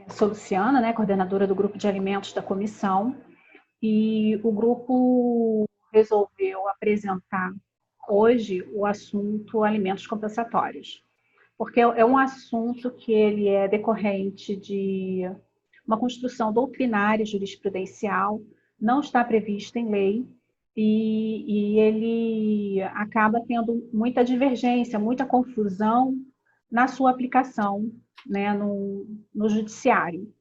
Sou Luciana, né, coordenadora do grupo de alimentos da comissão, e o grupo resolveu apresentar hoje o assunto alimentos compensatórios, porque é um assunto que ele é decorrente de uma construção doutrinária jurisprudencial, não está previsto em lei, e ele acaba tendo muita divergência, muita confusão na sua aplicação, né, no judiciário.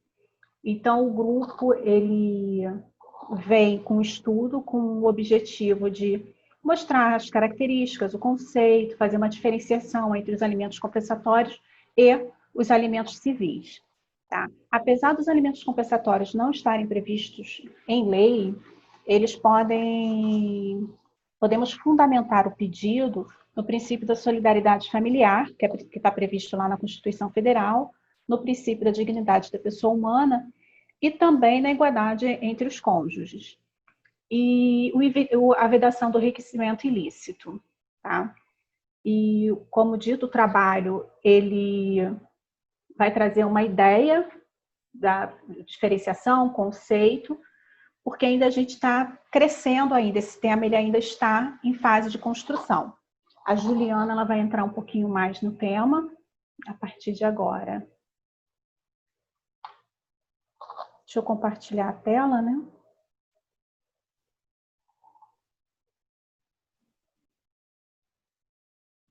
Então, o grupo ele vem com um estudo com o objetivo de mostrar as características, o conceito, fazer uma diferenciação entre os alimentos compensatórios e os alimentos civis. Tá? Apesar dos alimentos compensatórios não estarem previstos em lei, eles podemos fundamentar o pedido no princípio da solidariedade familiar, que está previsto lá na Constituição Federal, no princípio da dignidade da pessoa humana e também na igualdade entre os cônjuges. E a vedação do enriquecimento ilícito. Tá? E, como dito, o trabalho ele vai trazer uma ideia da diferenciação, conceito, porque ainda a gente está crescendo ainda, esse tema ele ainda está em fase de construção. A Juliana ela vai entrar um pouquinho mais no tema a partir de agora. Deixa eu compartilhar a tela, né?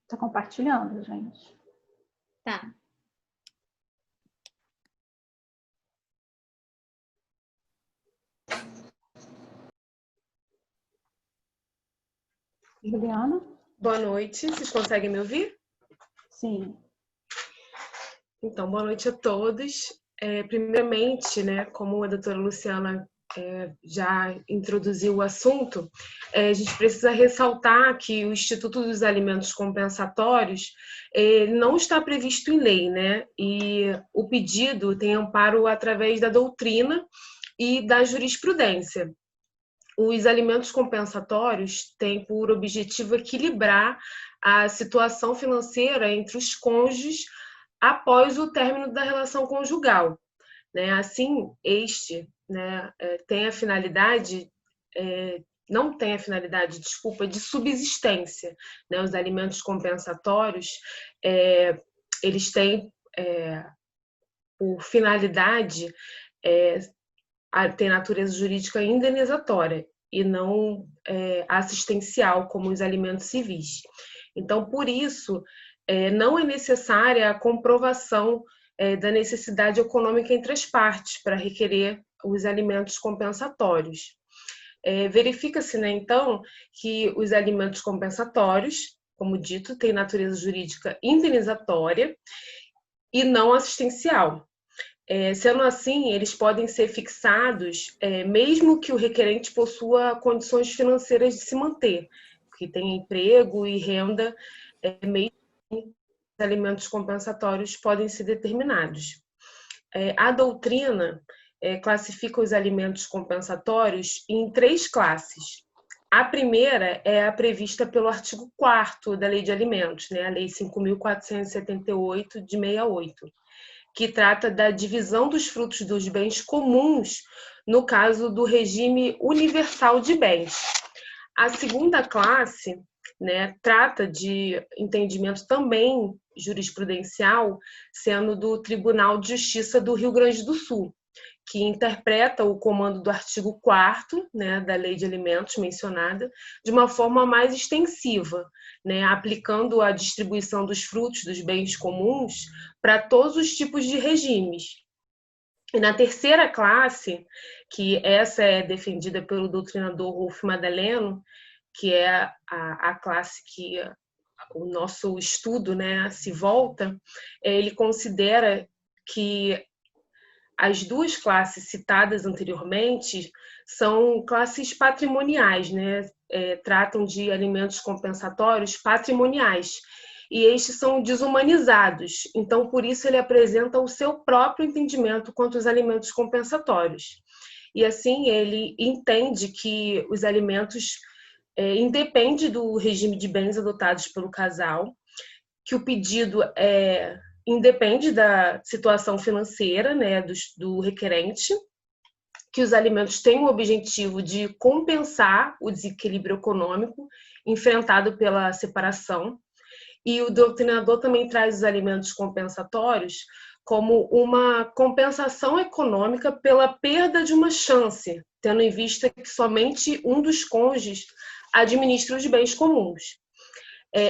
Está compartilhando, gente? Tá. Juliana? Boa noite, vocês conseguem me ouvir? Sim. Então, boa noite a todos. Primeiramente, né, como a doutora Luciana já introduziu o assunto, a gente precisa ressaltar que o Instituto dos Alimentos Compensatórios não está previsto em lei, né? E o pedido tem amparo através da doutrina e da jurisprudência. Os alimentos compensatórios têm por objetivo equilibrar a situação financeira entre os cônjuges após o término da relação conjugal. Né? Assim, este, né, não tem a finalidade, de subsistência. Né? Os alimentos compensatórios, eles têm por finalidade ter natureza jurídica indenizatória e não assistencial, como os alimentos civis. Então, por isso, não é necessária a comprovação da necessidade econômica entre as partes para requerer os alimentos compensatórios. Verifica-se, né, então, que os alimentos compensatórios, como dito, têm natureza jurídica indenizatória e não assistencial. Sendo assim, eles podem ser fixados mesmo que o requerente possua condições financeiras de se manter, que tenha emprego e renda, mesmo os alimentos compensatórios podem ser determinados. A doutrina classifica os alimentos compensatórios em 3 classes. A primeira é a prevista pelo artigo 4º da Lei de Alimentos, né, a Lei 5.478, de 68. Que trata da divisão dos frutos dos bens comuns no caso do regime universal de bens. A segunda classe, né, trata de entendimento também jurisprudencial, sendo do Tribunal de Justiça do Rio Grande do Sul, que interpreta o comando do artigo 4º, né, da Lei de Alimentos mencionada, de uma forma mais extensiva, né, aplicando a distribuição dos frutos dos bens comuns para todos os tipos de regimes. E na terceira classe, que essa é defendida pelo doutrinador Rolf Madaleno, que é a classe que o nosso estudo, né, se volta, ele considera que as 2 classes citadas anteriormente são classes patrimoniais, né? Tratam de alimentos compensatórios patrimoniais, e estes são desumanizados. Então, por isso, ele apresenta o seu próprio entendimento quanto aos alimentos compensatórios. E assim, ele entende que os alimentos independem do regime de bens adotados pelo casal, que o pedido é independe da situação financeira, né, do requerente, que os alimentos têm o objetivo de compensar o desequilíbrio econômico enfrentado pela separação. E o doutrinador também traz os alimentos compensatórios como uma compensação econômica pela perda de uma chance, tendo em vista que somente um dos cônjuges administra os bens comuns.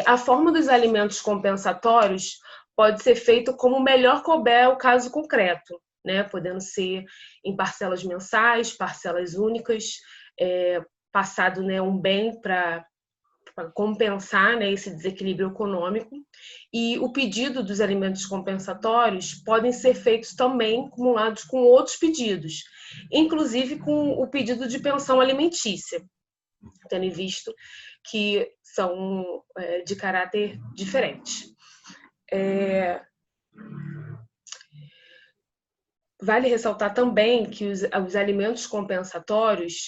A forma dos alimentos compensatórios pode ser feita como melhor couber o caso concreto, né? Podendo ser em parcelas mensais, parcelas únicas, passado, né, um bem para compensar, né, esse desequilíbrio econômico. E o pedido dos alimentos compensatórios podem ser feitos também acumulados com outros pedidos, inclusive com o pedido de pensão alimentícia, tendo em visto que são de caráter diferente. Vale ressaltar também que os alimentos compensatórios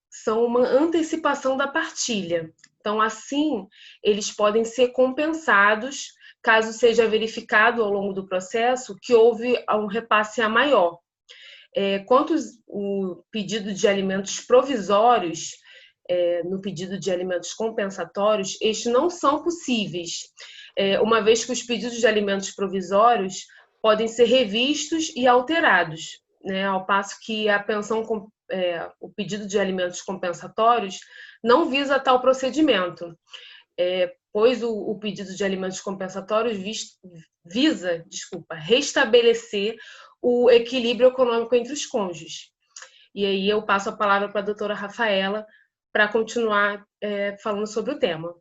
são uma antecipação da partilha. Então, assim, eles podem ser compensados caso seja verificado ao longo do processo que houve um repasse a maior. Quanto ao pedido de alimentos provisórios, no pedido de alimentos compensatórios, estes não são possíveis, uma vez que os pedidos de alimentos provisórios podem ser revistos e alterados, né? Ao passo que a pensão, o pedido de alimentos compensatórios não visa tal procedimento, pois o pedido de alimentos compensatórios visa restabelecer o equilíbrio econômico entre os cônjuges. E aí eu passo a palavra para a doutora Rafaela para continuar falando sobre o tema.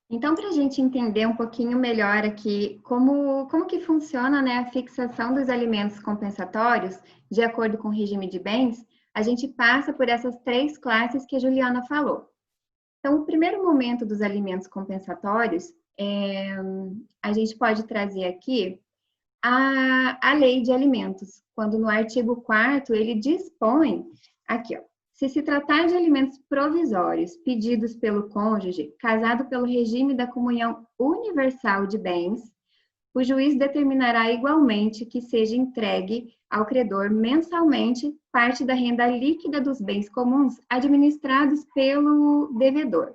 Então, para a gente entender um pouquinho melhor aqui como que funciona, né, a fixação dos alimentos compensatórios, de acordo com o regime de bens, a gente passa por essas 3 classes que a Juliana falou. Então, o primeiro momento dos alimentos compensatórios, a gente pode trazer aqui a lei de alimentos, quando no artigo 4º ele dispõe, aqui, ó, se tratar de alimentos provisórios pedidos pelo cônjuge casado pelo regime da comunhão universal de bens, o juiz determinará igualmente que seja entregue ao credor mensalmente parte da renda líquida dos bens comuns administrados pelo devedor.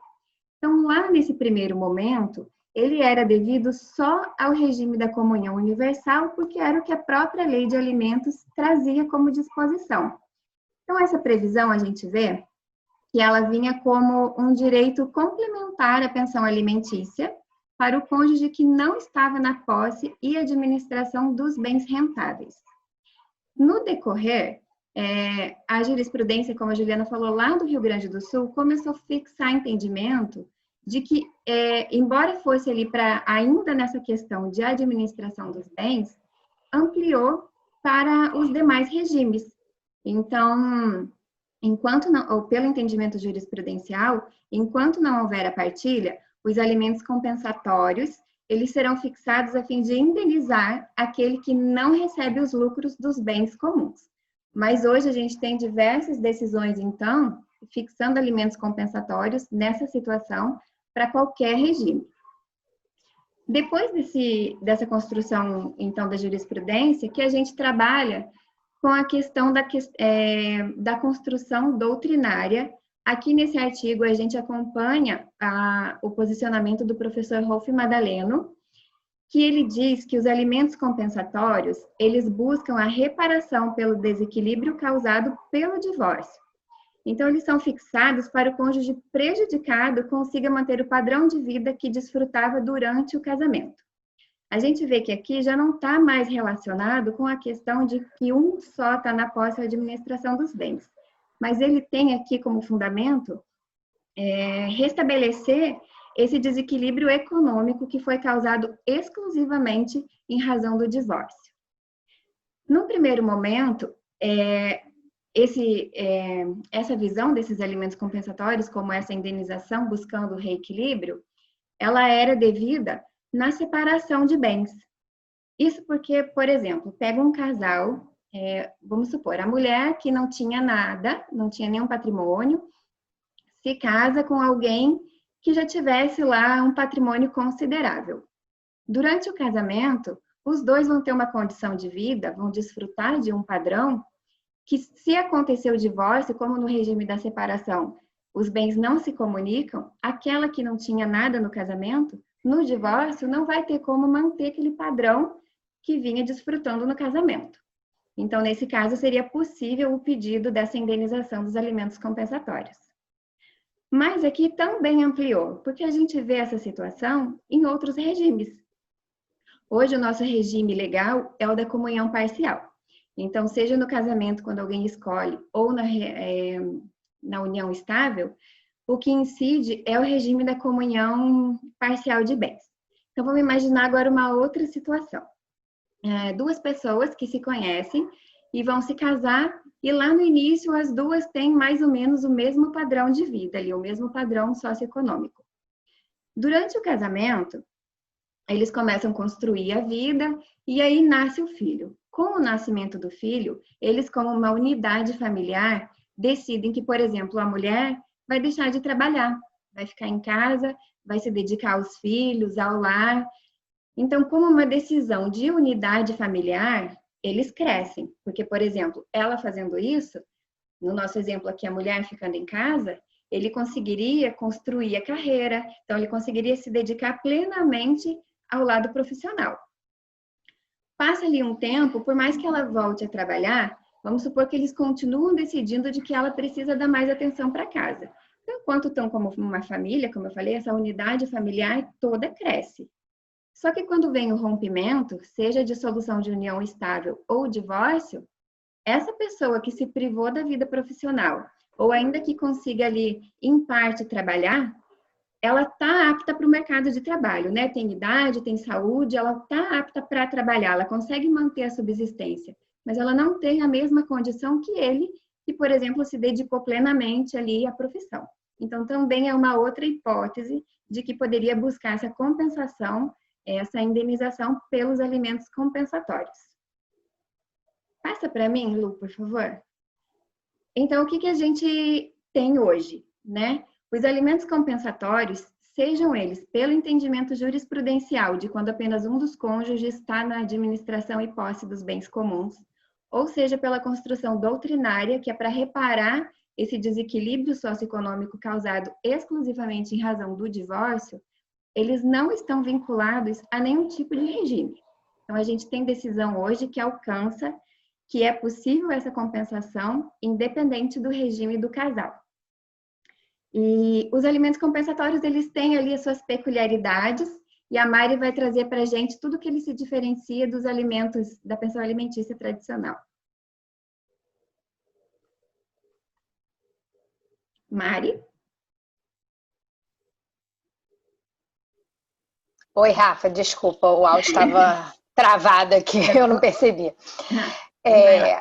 Então, lá nesse primeiro momento, ele era devido só ao regime da comunhão universal, porque era o que a própria lei de alimentos trazia como disposição. Então, essa previsão, a gente vê que ela vinha como um direito complementar à pensão alimentícia para o cônjuge que não estava na posse e administração dos bens rentáveis. No decorrer, a jurisprudência, como a Juliana falou, lá do Rio Grande do Sul, começou a fixar entendimento de que, embora fosse ali ainda nessa questão de administração dos bens, ampliou para os demais regimes. Então, enquanto não, ou pelo entendimento jurisprudencial, enquanto não houver a partilha, os alimentos compensatórios, eles serão fixados a fim de indenizar aquele que não recebe os lucros dos bens comuns. Mas hoje a gente tem diversas decisões, então, fixando alimentos compensatórios nessa situação para qualquer regime. Depois dessa construção, então, da jurisprudência, que a gente trabalha com a questão da construção doutrinária. Aqui nesse artigo, a gente acompanha o posicionamento do professor Rolf Madaleno, que ele diz que os alimentos compensatórios, eles buscam a reparação pelo desequilíbrio causado pelo divórcio. Então, eles são fixados para o cônjuge prejudicado consiga manter o padrão de vida que desfrutava durante o casamento. A gente vê que aqui já não está mais relacionado com a questão de que um só está na posse e administração dos bens. Mas ele tem aqui como fundamento restabelecer esse desequilíbrio econômico que foi causado exclusivamente em razão do divórcio. No primeiro momento, essa visão desses alimentos compensatórios, como essa indenização buscando o reequilíbrio, ela era devida na separação de bens. Isso porque, por exemplo, pega um casal, vamos supor, a mulher que não tinha nada, não tinha nenhum patrimônio, se casa com alguém que já tivesse lá um patrimônio considerável. Durante o casamento, os dois vão ter uma condição de vida, vão desfrutar de um padrão que, se acontecer o divórcio, como no regime da separação, os bens não se comunicam, aquela que não tinha nada no casamento, no divórcio, não vai ter como manter aquele padrão que vinha desfrutando no casamento. Então, nesse caso, seria possível o pedido dessa indenização dos alimentos compensatórios. Mas aqui também ampliou, porque a gente vê essa situação em outros regimes. Hoje, o nosso regime legal é o da comunhão parcial. Então, seja no casamento, quando alguém escolhe, ou na união estável, o que incide é o regime da comunhão parcial de bens. Então, vamos imaginar agora uma outra situação. Duas pessoas que se conhecem e vão se casar, e lá no início as duas têm mais ou menos o mesmo padrão de vida, ali, o mesmo padrão socioeconômico. Durante o casamento, eles começam a construir a vida e aí nasce o filho. Com o nascimento do filho, eles, como uma unidade familiar, decidem que, por exemplo, a mulher vai deixar de trabalhar, vai ficar em casa, vai se dedicar aos filhos, ao lar. Então, como uma decisão de unidade familiar, eles crescem. Porque, por exemplo, ela fazendo isso, no nosso exemplo aqui, a mulher ficando em casa, ele conseguiria construir a carreira, então ele conseguiria se dedicar plenamente ao lado profissional. Passa ali um tempo, por mais que ela volte a trabalhar, vamos supor que eles continuam decidindo de que ela precisa dar mais atenção para casa. Então, enquanto estão como uma família, como eu falei, essa unidade familiar toda cresce. Só que quando vem o rompimento, seja dissolução de união estável ou divórcio, essa pessoa que se privou da vida profissional, ou ainda que consiga ali, em parte, trabalhar, ela está apta para o mercado de trabalho, né? Tem idade, tem saúde, ela está apta para trabalhar, ela consegue manter a subsistência, mas ela não tem a mesma condição que ele, que, por exemplo, se dedicou plenamente ali à profissão. Então, também é uma outra hipótese de que poderia buscar essa compensação, essa indenização pelos alimentos compensatórios. Passa para mim, Lu, por favor. Então, o que a gente tem hoje, né? Os alimentos compensatórios, sejam eles pelo entendimento jurisprudencial de quando apenas um dos cônjuges está na administração e posse dos bens comuns, ou seja pela construção doutrinária, que é para reparar esse desequilíbrio socioeconômico causado exclusivamente em razão do divórcio, eles não estão vinculados a nenhum tipo de regime. Então, a gente tem decisão hoje que alcança que é possível essa compensação independente do regime do casal. E os alimentos compensatórios, eles têm ali as suas peculiaridades, e a Mari vai trazer para a gente tudo que ele se diferencia dos alimentos da pensão alimentícia tradicional. Mari? Oi, Rafa, desculpa, o áudio estava travado aqui, eu não percebi.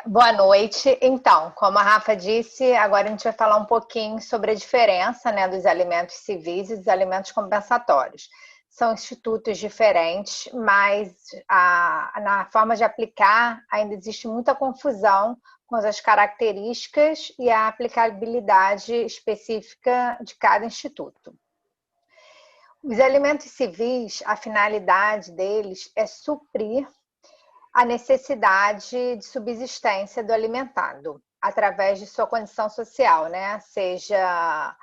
Boa noite. Então, como a Rafa disse, agora a gente vai falar um pouquinho sobre a diferença, né, dos alimentos civis e dos alimentos compensatórios. São institutos diferentes, mas na forma de aplicar ainda existe muita confusão com as características e a aplicabilidade específica de cada instituto. Os alimentos civis, a finalidade deles é suprir a necessidade de subsistência do alimentado, através de sua condição social, né? Seja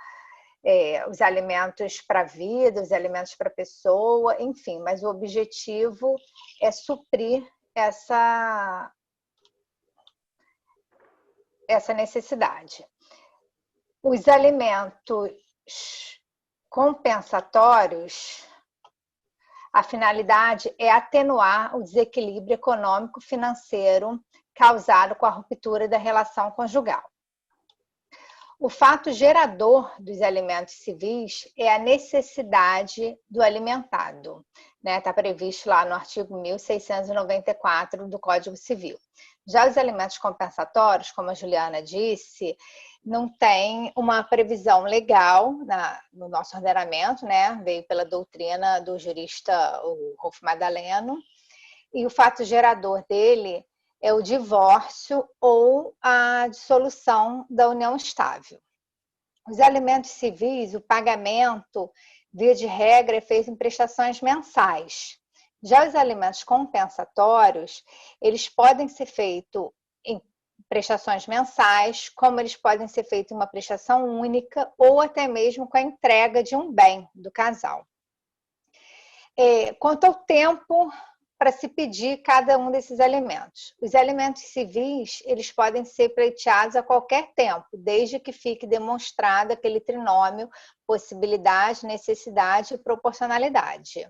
os alimentos para a vida, os alimentos para a pessoa, enfim, mas o objetivo é suprir essa necessidade. Os alimentos compensatórios, a finalidade é atenuar o desequilíbrio econômico-financeiro causado com a ruptura da relação conjugal. O fato gerador dos alimentos civis é a necessidade do alimentado, né? Está previsto lá no artigo 1694 do Código Civil. Já os alimentos compensatórios, como a Juliana disse, não tem uma previsão legal no nosso ordenamento, né? Veio pela doutrina do jurista Rolf Madaleno, e o fato gerador dele é o divórcio ou a dissolução da união estável. Os alimentos civis, o pagamento, via de regra, é feito em prestações mensais, Já os alimentos compensatórios, eles podem ser feitos em prestações mensais, como eles podem ser feitos em uma prestação única ou até mesmo com a entrega de um bem do casal. Quanto ao tempo para se pedir cada um desses alimentos. Os alimentos civis, eles podem ser pleiteados a qualquer tempo, desde que fique demonstrado aquele trinômio possibilidade, necessidade e proporcionalidade.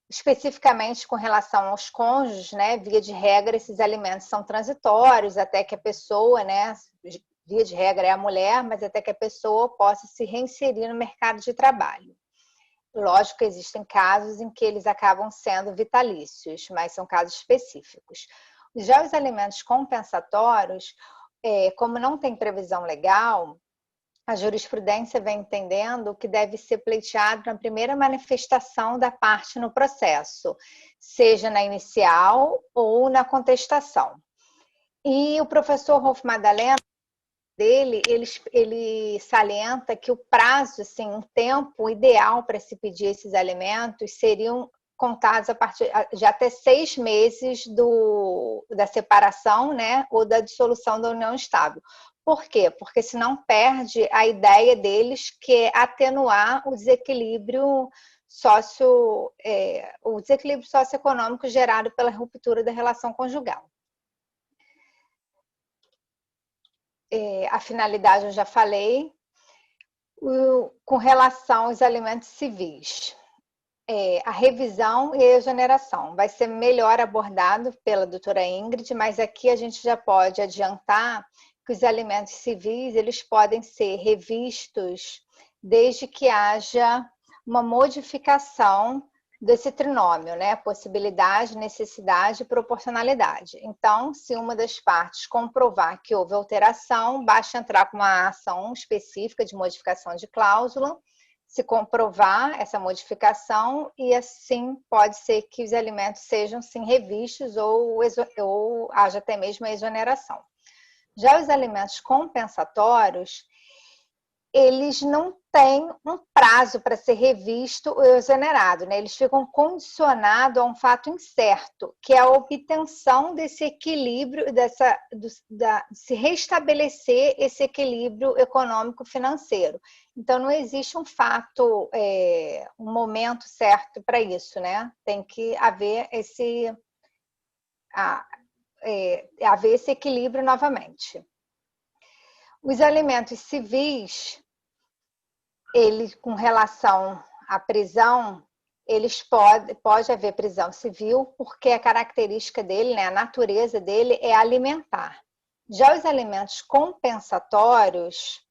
Especificamente com relação aos cônjuges, né, via de regra, esses alimentos são transitórios, até que a pessoa, né, via de regra é a mulher, mas até que a pessoa possa se reinserir no mercado de trabalho. Lógico que existem casos em que eles acabam sendo vitalícios, mas são casos específicos. Já os alimentos compensatórios, como não tem previsão legal, a jurisprudência vem entendendo que deve ser pleiteado na primeira manifestação da parte no processo, seja na inicial ou na contestação. E o professor Rolf Madalena, ele salienta que o prazo, assim, um tempo ideal para se pedir esses alimentos seriam contados a partir de até 6 meses da separação, né, ou da dissolução da união estável. Por quê? Porque senão perde a ideia deles, que é atenuar o desequilíbrio socioeconômico gerado pela ruptura da relação conjugal. A finalidade eu já falei. Com relação aos alimentos civis, a revisão e a exoneração vai ser melhor abordado pela doutora Ingrid, mas aqui a gente já pode adiantar que os alimentos civis, eles podem ser revistos desde que haja uma modificação desse trinômio, né? Possibilidade, necessidade e proporcionalidade. Então, se uma das partes comprovar que houve alteração, basta entrar com uma ação específica de modificação de cláusula, se comprovar essa modificação, e assim pode ser que os alimentos sejam sim revistos ou haja até mesmo a exoneração. Já os alimentos compensatórios, eles não têm um prazo para ser revisto ou exonerado, né? Eles ficam condicionados a um fato incerto, que é a obtenção desse equilíbrio, se restabelecer esse equilíbrio econômico-financeiro. Então, não existe um fato, um momento certo para isso, né? Tem que haver esse equilíbrio novamente. Os alimentos civis, com relação à prisão, pode haver prisão civil, porque a característica dele, né, a natureza dele é alimentar. Já os alimentos compensatórios,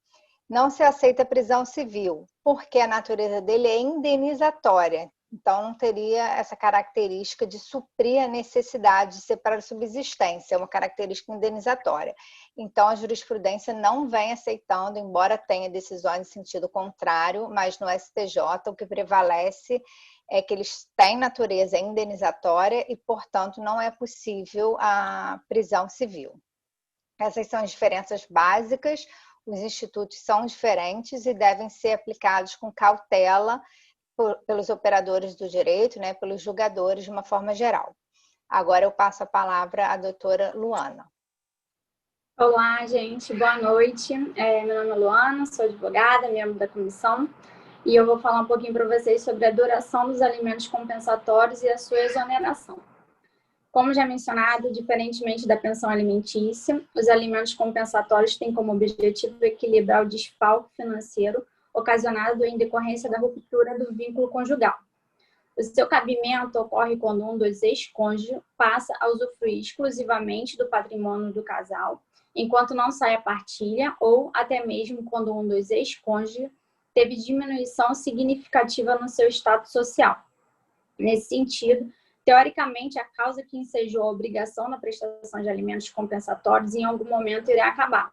não se aceita prisão civil, porque a natureza dele é indenizatória. Então, não teria essa característica de suprir a necessidade de separar a subsistência, é uma característica indenizatória. Então, a jurisprudência não vem aceitando, embora tenha decisões em sentido contrário, mas no STJ o que prevalece é que eles têm natureza indenizatória e, portanto, não é possível a prisão civil. Essas são as diferenças básicas, os institutos são diferentes e devem ser aplicados com cautela pelos operadores do direito, né, pelos julgadores de uma forma geral. Agora eu passo a palavra à doutora Luana. Olá, gente, boa noite. Meu nome é Luana, sou advogada, membro da comissão, e eu vou falar um pouquinho para vocês sobre a duração dos alimentos compensatórios e a sua exoneração. Como já mencionado, diferentemente da pensão alimentícia, os alimentos compensatórios têm como objetivo equilibrar o desfalque financeiro ocasionado em decorrência da ruptura do vínculo conjugal. O seu cabimento ocorre quando um dos ex-cônjuges passa a usufruir exclusivamente do patrimônio do casal, enquanto não sai a partilha, ou até mesmo quando um dos ex-cônjuges teve diminuição significativa no seu status social. Nesse sentido, teoricamente, a causa que ensejou a obrigação na prestação de alimentos compensatórios em algum momento irá acabar,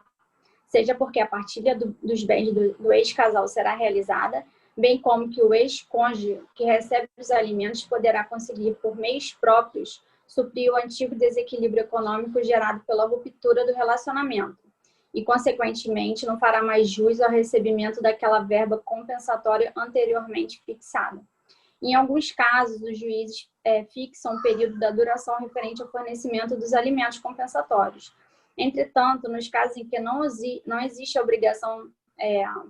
seja porque a partilha dos bens do ex-casal será realizada, bem como que o ex-cônjuge que recebe os alimentos poderá conseguir, por meios próprios, suprir o antigo desequilíbrio econômico gerado pela ruptura do relacionamento e, consequentemente, não fará mais jus ao recebimento daquela verba compensatória anteriormente fixada. Em alguns casos, os juízes fixam o período da duração referente ao fornecimento dos alimentos compensatórios. Entretanto, nos casos em que não existe a obrigação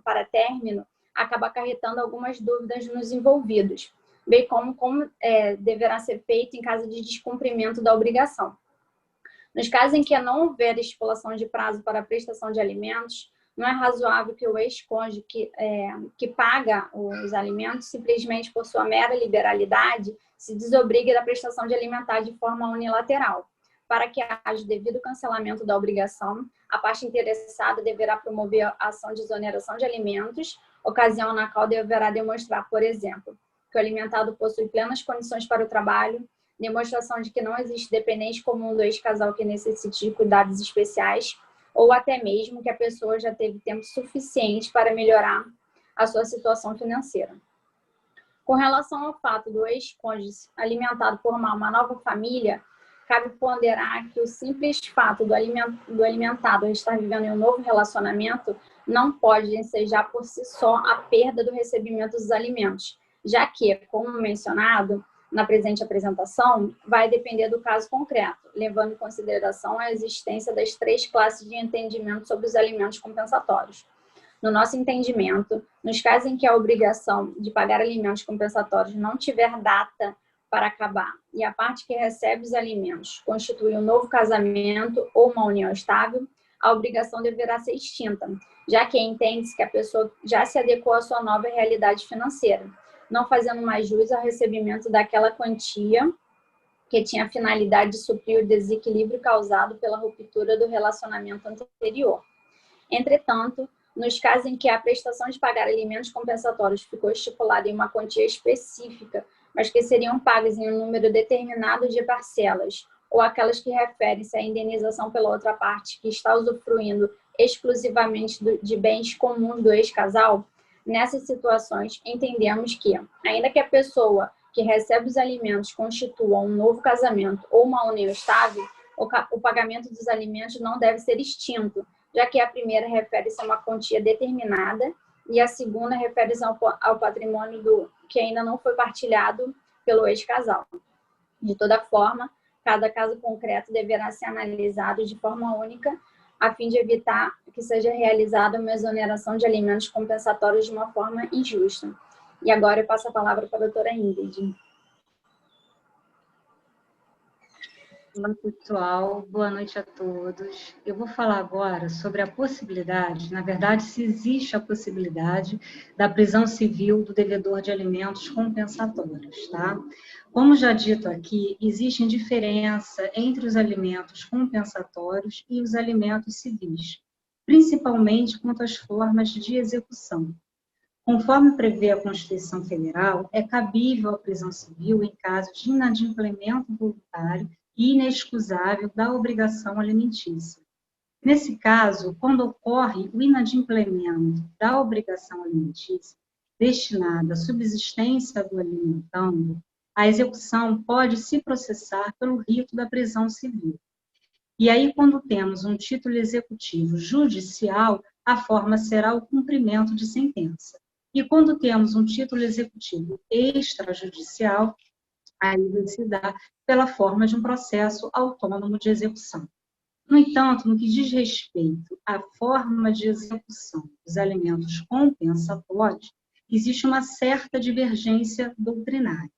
para término, acaba acarretando algumas dúvidas nos envolvidos, bem como deverá ser feito em caso de descumprimento da obrigação. Nos casos em que não houver estipulação de prazo para a prestação de alimentos, não é razoável que o ex-cônjuge que paga os alimentos, simplesmente por sua mera liberalidade, se desobrigue da prestação de alimentar de forma unilateral. Para que haja devido cancelamento da obrigação, a parte interessada deverá promover a ação de exoneração de alimentos, ocasião na qual deverá demonstrar, por exemplo, que o alimentado possui plenas condições para o trabalho, demonstração de que não existe dependente comum do ex-casal que necessite de cuidados especiais, ou até mesmo que a pessoa já teve tempo suficiente para melhorar a sua situação financeira. Com relação ao fato do ex-cônjuge alimentado formar uma nova família, cabe ponderar que o simples fato do alimentado estar vivendo em um novo relacionamento não pode ensejar por si só a perda do recebimento dos alimentos, já que, como mencionado na presente apresentação, vai depender do caso concreto, levando em consideração a existência das 3 classes de entendimento sobre os alimentos compensatórios. No nosso entendimento, nos casos em que a obrigação de pagar alimentos compensatórios não tiver data para acabar e a parte que recebe os alimentos constitui um novo casamento ou uma união estável, a obrigação deverá ser extinta, já que entende-se que a pessoa já se adequou à sua nova realidade financeira, não fazendo mais jus ao recebimento daquela quantia que tinha a finalidade de suprir o desequilíbrio causado pela ruptura do relacionamento anterior. Entretanto, nos casos em que a prestação de pagar alimentos compensatórios ficou estipulada em uma quantia específica, mas que seriam pagas em um número determinado de parcelas, ou aquelas que referem-se à indenização pela outra parte que está usufruindo exclusivamente de bens comuns do ex-casal, nessas situações, entendemos que, ainda que a pessoa que recebe os alimentos constitua um novo casamento ou uma união estável, o pagamento dos alimentos não deve ser extinto, já que a primeira refere-se a uma quantia determinada e a segunda refere-se ao patrimônio que ainda não foi partilhado pelo ex-casal. De toda forma, cada caso concreto deverá ser analisado de forma única, a fim de evitar que seja realizada uma exoneração de alimentos compensatórios de uma forma injusta. E agora eu passo a palavra para a doutora Ingrid. Olá, pessoal. Boa noite a todos. Eu vou falar agora sobre a possibilidade, na verdade, se existe a possibilidade da prisão civil do devedor de alimentos compensatórios, tá? Como já dito aqui, existe diferença entre os alimentos compensatórios e os alimentos civis, principalmente quanto às formas de execução. Conforme prevê a Constituição Federal, é cabível a prisão civil em caso de inadimplemento voluntário e inexcusável da obrigação alimentícia. Nesse caso, quando ocorre o inadimplemento da obrigação alimentícia destinada à subsistência do alimentando, a execução pode se processar pelo rito da prisão civil. E aí, quando temos um título executivo judicial, a forma será o cumprimento de sentença. E quando temos um título executivo extrajudicial, aí vai se dar pela forma de um processo autônomo de execução. No entanto, no que diz respeito à forma de execução dos alimentos compensatórios, existe uma certa divergência doutrinária.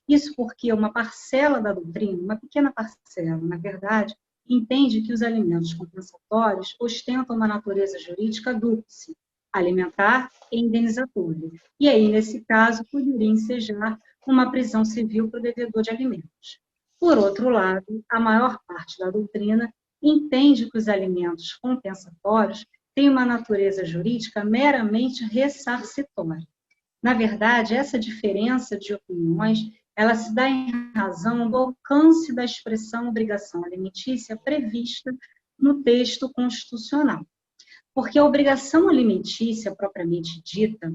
Isso porque uma parcela da doutrina, uma pequena parcela, na verdade, entende que os alimentos compensatórios ostentam uma natureza jurídica dúplice, alimentar e indenizatória. E aí, nesse caso, poderia ensejar uma prisão civil para o devedor de alimentos. Por outro lado, a maior parte da doutrina entende que os alimentos compensatórios têm uma natureza jurídica meramente ressarcitória. Na verdade, essa diferença de opiniões, ela se dá em razão do alcance da expressão obrigação alimentícia prevista no texto constitucional. Porque a obrigação alimentícia, propriamente dita,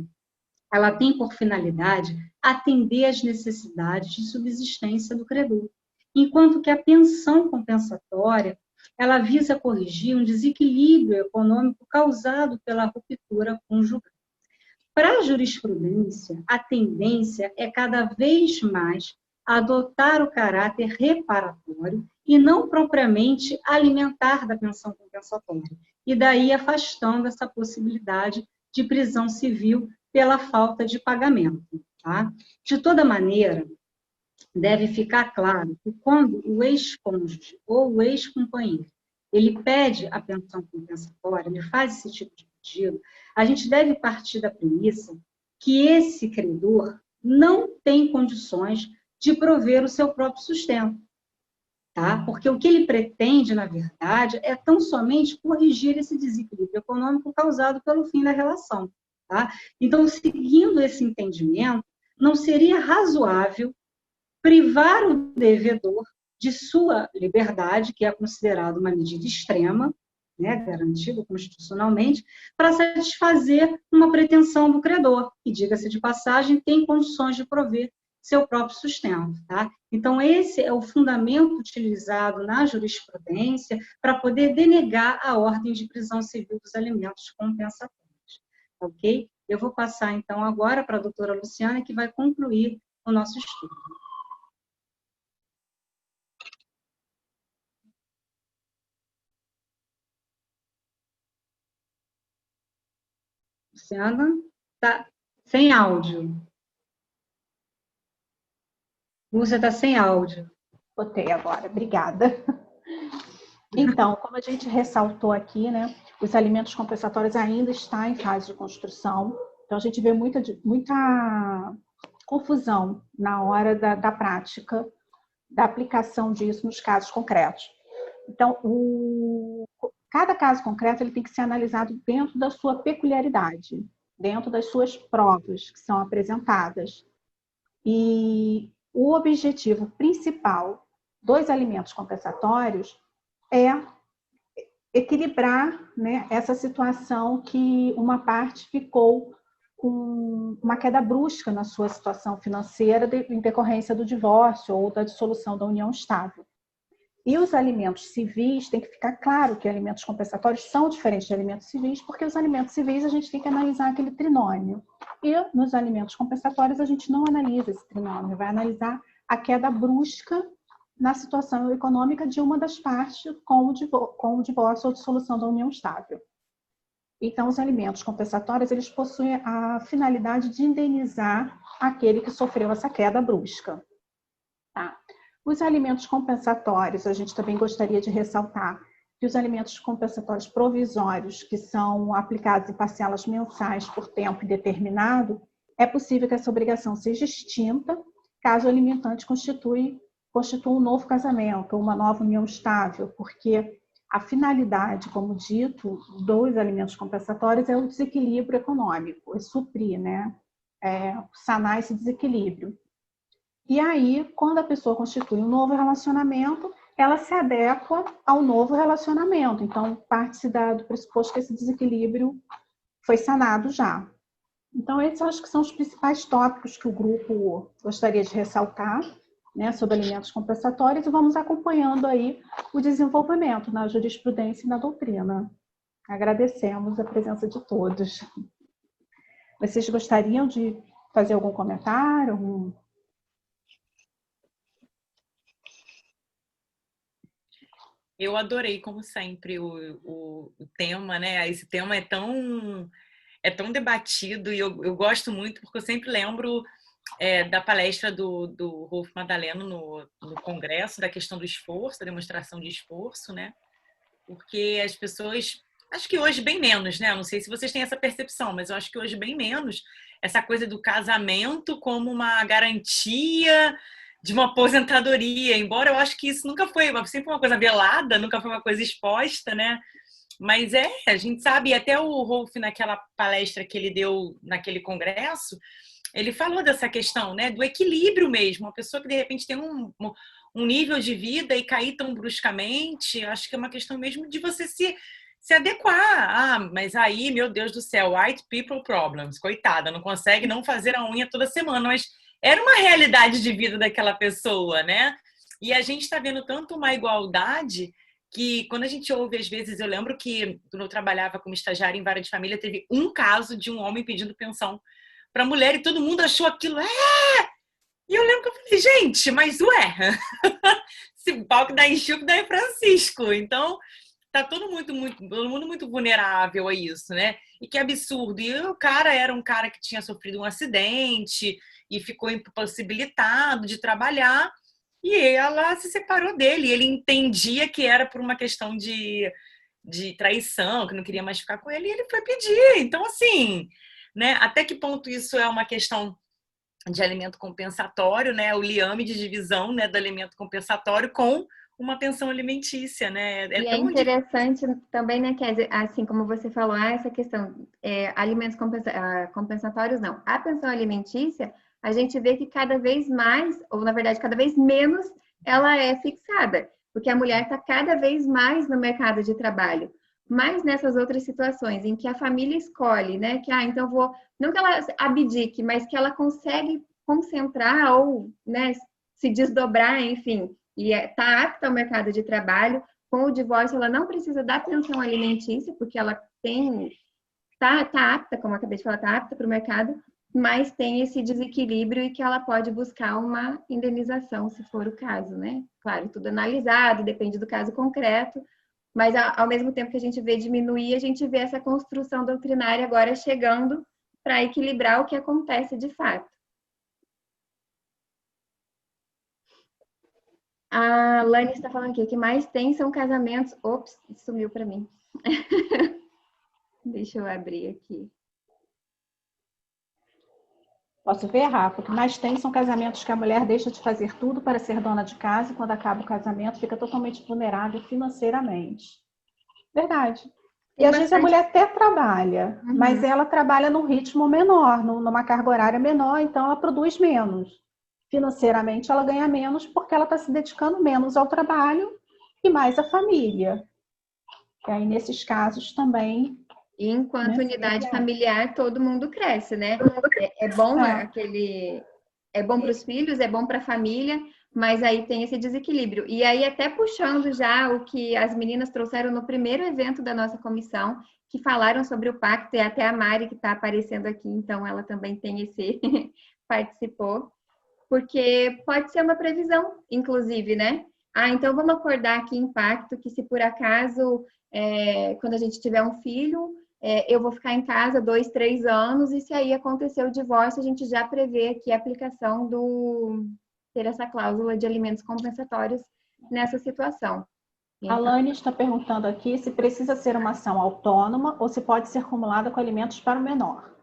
ela tem por finalidade atender às necessidades de subsistência do credor, enquanto que a pensão compensatória, ela visa corrigir um desequilíbrio econômico causado pela ruptura conjugal. Para a jurisprudência, a tendência é cada vez mais adotar o caráter reparatório e não propriamente alimentar da pensão compensatória, e daí afastando essa possibilidade de prisão civil pela falta de pagamento. Tá? De toda maneira, deve ficar claro que quando o ex-cônjuge ou o ex-companheiro ele pede a pensão compensatória, ele faz esse tipo de pedido, a gente deve partir da premissa que esse credor não tem condições de prover o seu próprio sustento, tá? Porque o que ele pretende, na verdade, é tão somente corrigir esse desequilíbrio econômico causado pelo fim da relação, tá? Então, seguindo esse entendimento, não seria razoável privar o devedor de sua liberdade, que é considerada uma medida extrema, né, garantido constitucionalmente, para satisfazer uma pretensão do credor, que, diga-se de passagem, tem condições de prover seu próprio sustento. Tá? Então, esse é o fundamento utilizado na jurisprudência para poder denegar a ordem de prisão civil dos alimentos compensatórios. Ok? Eu vou passar, então, agora para a doutora Luciana, que vai concluir o nosso estudo. Luciana, tá sem áudio. Lúcia está sem áudio. Botei agora, obrigada. Então, como a gente ressaltou aqui, né, os alimentos compensatórios ainda estão em fase de construção, então a gente vê muita confusão na hora da prática, da aplicação disso nos casos concretos. Então, cada caso concreto ele tem que ser analisado dentro da sua peculiaridade, dentro das suas provas que são apresentadas. E o objetivo principal dos alimentos compensatórios é equilibrar, né, essa situação que uma parte ficou com uma queda brusca na sua situação financeira em decorrência do divórcio ou da dissolução da união estável. E os alimentos civis, tem que ficar claro que alimentos compensatórios são diferentes de alimentos civis, porque os alimentos civis a gente tem que analisar aquele trinômio. E nos alimentos compensatórios a gente não analisa esse trinômio, vai analisar a queda brusca na situação econômica de uma das partes com o divórcio ou dissolução da união estável. Então, os alimentos compensatórios, eles possuem a finalidade de indenizar aquele que sofreu essa queda brusca. Tá? Os alimentos compensatórios, a gente também gostaria de ressaltar que os alimentos compensatórios provisórios, que são aplicados em parcelas mensais por tempo indeterminado, é possível que essa obrigação seja extinta caso o alimentante constitua um novo casamento ou uma nova união estável, porque a finalidade, como dito, dos alimentos compensatórios é o desequilíbrio econômico, é suprir, né? Sanar esse desequilíbrio. E aí, quando a pessoa constitui um novo relacionamento, ela se adequa ao novo relacionamento. Então, parte-se do pressuposto que esse desequilíbrio foi sanado já. Então, esses acho que são os principais tópicos que o grupo gostaria de ressaltar, né, sobre alimentos compensatórios, e vamos acompanhando aí o desenvolvimento na jurisprudência e na doutrina. Agradecemos a presença de todos. Vocês gostariam de fazer algum comentário? Eu adorei, como sempre, o tema, né? Esse tema é tão debatido e eu gosto muito porque eu sempre lembro da palestra do Rolf Madaleno no Congresso, da questão do esforço, da demonstração de esforço, né? Porque as pessoas, acho que hoje bem menos, né? Não sei se vocês têm essa percepção, mas eu acho que hoje bem menos essa coisa do casamento como uma garantia de uma aposentadoria, embora eu acho que isso nunca foi, sempre uma coisa velada, nunca foi uma coisa exposta, né? Mas a gente sabe, e até o Rolf, naquela palestra que ele deu naquele congresso, ele falou dessa questão, né, do equilíbrio mesmo, uma pessoa que de repente tem um nível de vida e cair tão bruscamente, acho que é uma questão mesmo de você se adequar. Mas aí, meu Deus do céu, white people problems, coitada, não consegue não fazer a unha toda semana, mas era uma realidade de vida daquela pessoa, né? E a gente está vendo tanto uma igualdade que quando a gente ouve, às vezes, eu lembro que quando eu trabalhava como estagiária em vara de família, teve um caso de um homem pedindo pensão para mulher e todo mundo achou aquilo, E eu lembro que eu falei, gente, mas ué, esse pau que dá em Chico dá em Francisco. Então, tá todo mundo muito vulnerável a isso, né? E que absurdo. E o cara era um cara que tinha sofrido um acidente e ficou impossibilitado de trabalhar. E ela se separou dele. Ele entendia que era por uma questão de traição, que não queria mais ficar com ele, e ele foi pedir. Então, assim, né? Até que ponto isso é uma questão de alimento compensatório, né? O liame de divisão, né, do alimento compensatório com uma pensão alimentícia, né? E é interessante também, né, Kézia, assim como você falou, essa questão, alimentos compensatórios, não. A pensão alimentícia, a gente vê que cada vez mais, ou na verdade cada vez menos, ela é fixada, porque a mulher está cada vez mais no mercado de trabalho. Mas nessas outras situações em que a família escolhe, né, que, então não que ela abdique, mas que ela consegue concentrar ou, né, se desdobrar, enfim, e está apta ao mercado de trabalho. Com o divórcio, ela não precisa da pensão alimentícia, porque ela tá apta, como eu acabei de falar, está apta para o mercado, mas tem esse desequilíbrio e que ela pode buscar uma indenização, se for o caso, né? Claro, tudo analisado, depende do caso concreto, mas ao mesmo tempo que a gente vê diminuir, a gente vê essa construção doutrinária agora chegando para equilibrar o que acontece de fato. A Lani está falando aqui, o que mais tem são casamentos... Ops, sumiu para mim. Deixa eu abrir aqui. Posso ver, Rafa? O que mais tem são casamentos que a mulher deixa de fazer tudo para ser dona de casa e quando acaba o casamento fica totalmente vulnerável financeiramente. Verdade. E às vezes a mulher até trabalha, mas ela trabalha num ritmo menor, numa carga horária menor, então ela produz menos. Financeiramente ela ganha menos porque ela está se dedicando menos ao trabalho e mais à família. E aí nesses casos também... E enquanto unidade familiar, todo mundo cresce, né? É bom é bom para os filhos, é bom para a família, mas aí tem esse desequilíbrio. E aí até puxando já o que as meninas trouxeram no primeiro evento da nossa comissão, que falaram sobre o pacto, e até a Mari que está aparecendo aqui, então ela também tem esse participou, porque pode ser uma previsão, inclusive, né? Então vamos acordar aqui em pacto que se por acaso, quando a gente tiver um filho, eu vou ficar em casa 2, 3 anos, e se aí acontecer o divórcio, a gente já prevê aqui a aplicação ter essa cláusula de alimentos compensatórios nessa situação. Então, a Lani está perguntando aqui se precisa ser uma ação autônoma ou se pode ser acumulada com alimentos para o menor.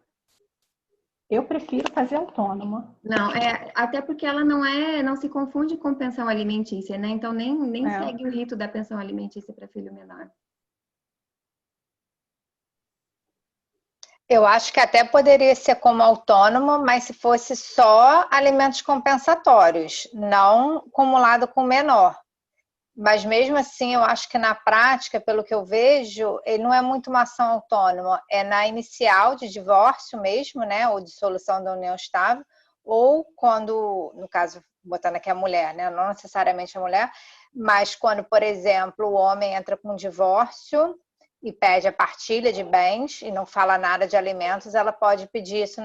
Eu prefiro fazer autônoma. Não, até porque ela não se confunde com pensão alimentícia, né? Então nem segue o rito da pensão alimentícia para filho menor. Eu acho que até poderia ser como autônoma, mas se fosse só alimentos compensatórios, não acumulado com menor. Mas mesmo assim, eu acho que na prática, pelo que eu vejo, ele não é muito uma ação autônoma, é na inicial de divórcio mesmo, né, ou dissolução da união estável, ou quando, no caso, botando aqui a mulher, né, não necessariamente a mulher, mas quando, por exemplo, o homem entra com um divórcio e pede a partilha de bens e não fala nada de alimentos, ela pode pedir isso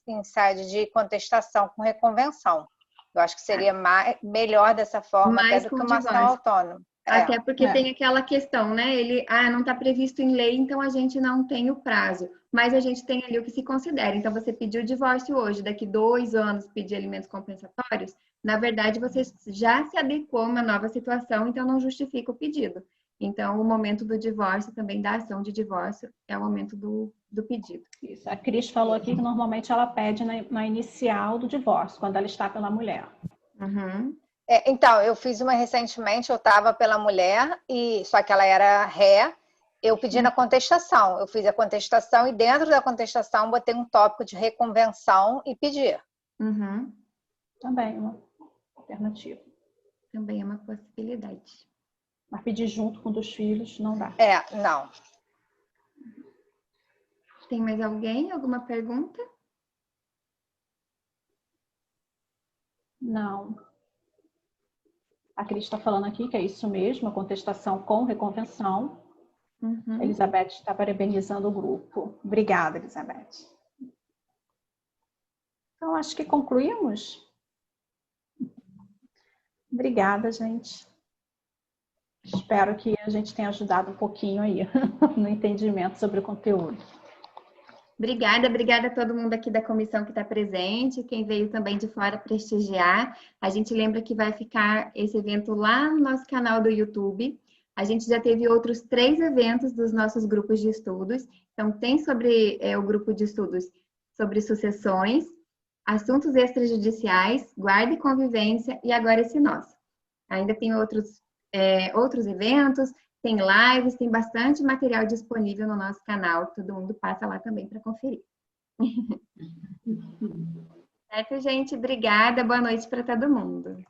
em sede de contestação com reconvenção. Eu acho que seria melhor dessa forma até do que uma ação autônoma. Até porque tem aquela questão, né? Ele, não está previsto em lei, então a gente não tem o prazo. Mas a gente tem ali o que se considera. Então, você pediu o divórcio hoje, daqui 2 anos pedir alimentos compensatórios, na verdade, você já se adequou a uma nova situação, então não justifica o pedido. Então, o momento do divórcio, também da ação de divórcio, é o momento do pedido. Isso. A Cris falou aqui que normalmente ela pede na inicial do divórcio, quando ela está pela mulher. Então, eu fiz uma recentemente, eu estava pela mulher, só que ela era ré, eu pedi na contestação. Eu fiz a contestação e dentro da contestação botei um tópico de reconvenção e pedi. Também é uma alternativa. Também é uma possibilidade. Mas pedir junto com os filhos não dá. Não. Tem mais alguém? Alguma pergunta? Não. A Cris está falando aqui que é isso mesmo, a contestação com reconvenção. Uhum. Elizabeth está parabenizando o grupo. Obrigada, Elizabeth. Então, acho que concluímos. Obrigada, gente. Espero que a gente tenha ajudado um pouquinho aí no entendimento sobre o conteúdo. Obrigada a todo mundo aqui da comissão que está presente, quem veio também de fora prestigiar. A gente lembra que vai ficar esse evento lá no nosso canal do YouTube. A gente já teve outros 3 eventos dos nossos grupos de estudos. Então, tem sobre o grupo de estudos sobre sucessões, assuntos extrajudiciais, guarda e convivência, e agora esse nosso. Ainda tem outros eventos, tem lives, tem bastante material disponível no nosso canal. Todo mundo passa lá também para conferir. Certo, gente? Obrigada. Boa noite para todo mundo.